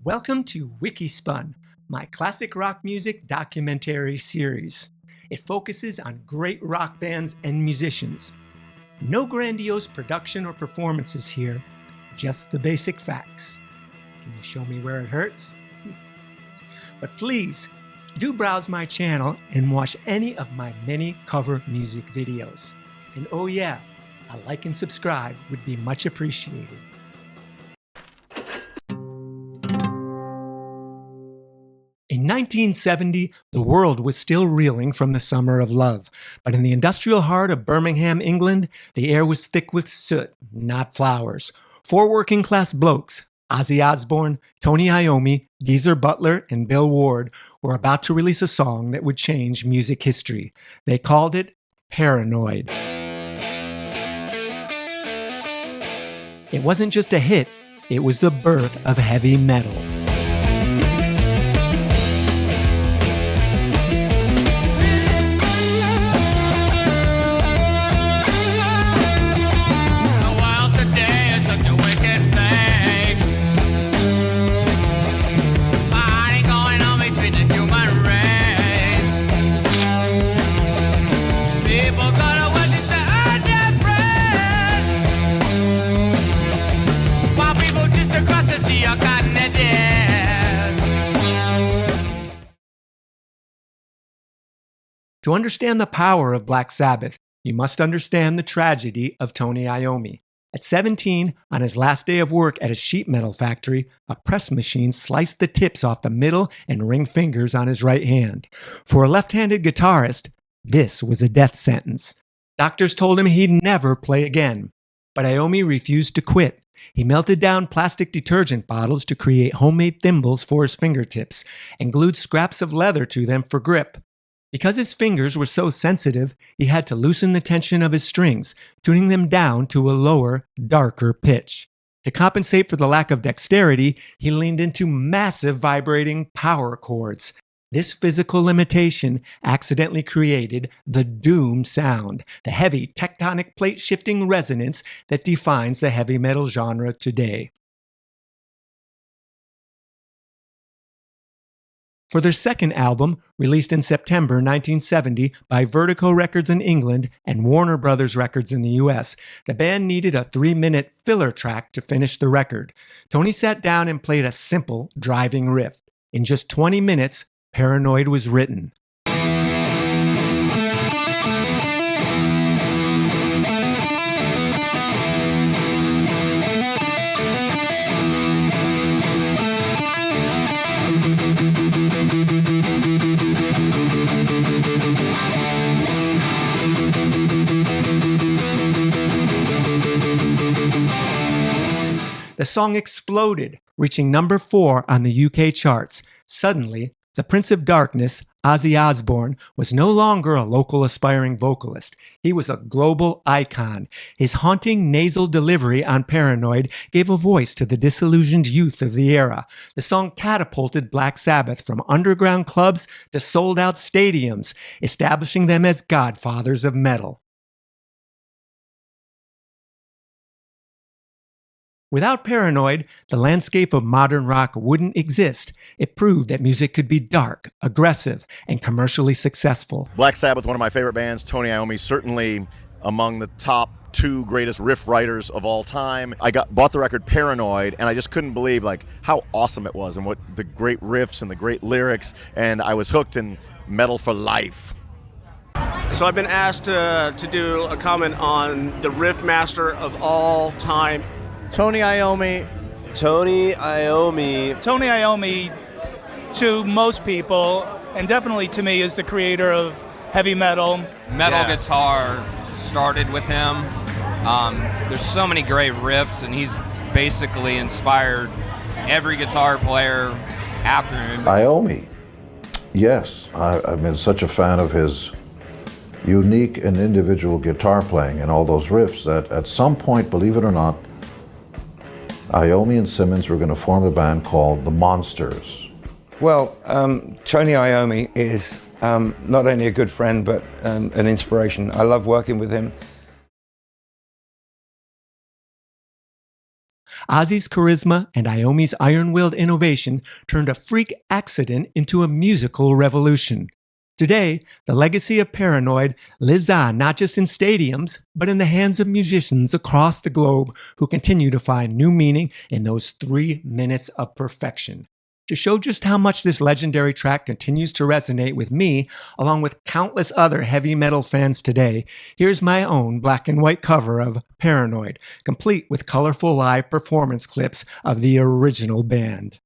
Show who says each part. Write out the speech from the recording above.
Speaker 1: Welcome to WikiSpun, my classic rock music documentary series. It focuses on great rock bands and musicians. No grandiose production or performances here, just the basic facts. Can you show me where it hurts? But please, do browse my channel and watch any of my many cover music videos. And oh yeah, a like and subscribe would be much appreciated. In 1970, the world was still reeling from the Summer of Love, but in the industrial heart of Birmingham, England, the air was thick with soot, not flowers. Four working-class blokes, Ozzy Osbourne, Tony Iommi, Geezer Butler, and Bill Ward, were about to release a song that would change music history. They called it Paranoid. It wasn't just a hit, it was the birth of heavy metal. To understand the power of Black Sabbath, you must understand the tragedy of Tony Iommi. At 17, on his last day of work at a sheet metal factory, a press machine sliced the tips off the middle and ring fingers on his right hand. For a left-handed guitarist, this was a death sentence. Doctors told him he'd never play again. But Iommi refused to quit. He melted down plastic detergent bottles to create homemade thimbles for his fingertips and glued scraps of leather to them for grip. Because his fingers were so sensitive, he had to loosen the tension of his strings, tuning them down to a lower, darker pitch. To compensate for the lack of dexterity, he leaned into massive vibrating power chords. This physical limitation accidentally created the doom sound, the heavy tectonic plate shifting resonance that defines the heavy metal genre today. For their second album, released in September 1970 by Vertigo Records in England and Warner Brothers Records in the US, the band needed a 3-minute filler track to finish the record. Tony sat down and played a simple, driving riff. In just 20 minutes, Paranoid was written. The song exploded, reaching number 4 on the UK charts. Suddenly, the Prince of Darkness, Ozzy Osbourne, was no longer a local aspiring vocalist. He was a global icon. His haunting nasal delivery on Paranoid gave a voice to the disillusioned youth of the era. The song catapulted Black Sabbath from underground clubs to sold-out stadiums, establishing them as godfathers of metal. Without Paranoid, the landscape of modern rock wouldn't exist. It proved that music could be dark, aggressive, and commercially successful.
Speaker 2: Black Sabbath, one of my favorite bands. Tony Iommi, certainly among the top 2 greatest riff writers of all time. I bought the record Paranoid, and I just couldn't believe how awesome it was and what the great riffs and the great lyrics, and I was hooked in metal for life.
Speaker 3: So I've been asked to do a comment on the riff master of all time.
Speaker 4: Tony Iommi.
Speaker 5: Tony Iommi.
Speaker 6: Tony Iommi, to most people, and definitely to me, is the creator of heavy metal.
Speaker 7: Guitar started with him. There's so many great riffs, and he's basically inspired every guitar player after him.
Speaker 8: Iommi, yes. I've been such a fan of his unique and individual guitar playing and all those riffs that at some point, believe it or not, Iommi and Simmons were going to form a band called The Monsters.
Speaker 4: Well, Tony Iommi is not only a good friend, but an inspiration. I love working with him.
Speaker 1: Ozzy's charisma and Iommi's iron-willed innovation turned a freak accident into a musical revolution. Today, the legacy of Paranoid lives on not just in stadiums, but in the hands of musicians across the globe who continue to find new meaning in those 3 minutes of perfection. To show just how much this legendary track continues to resonate with me, along with countless other heavy metal fans today, here's my own black and white cover of Paranoid, complete with colorful live performance clips of the original band.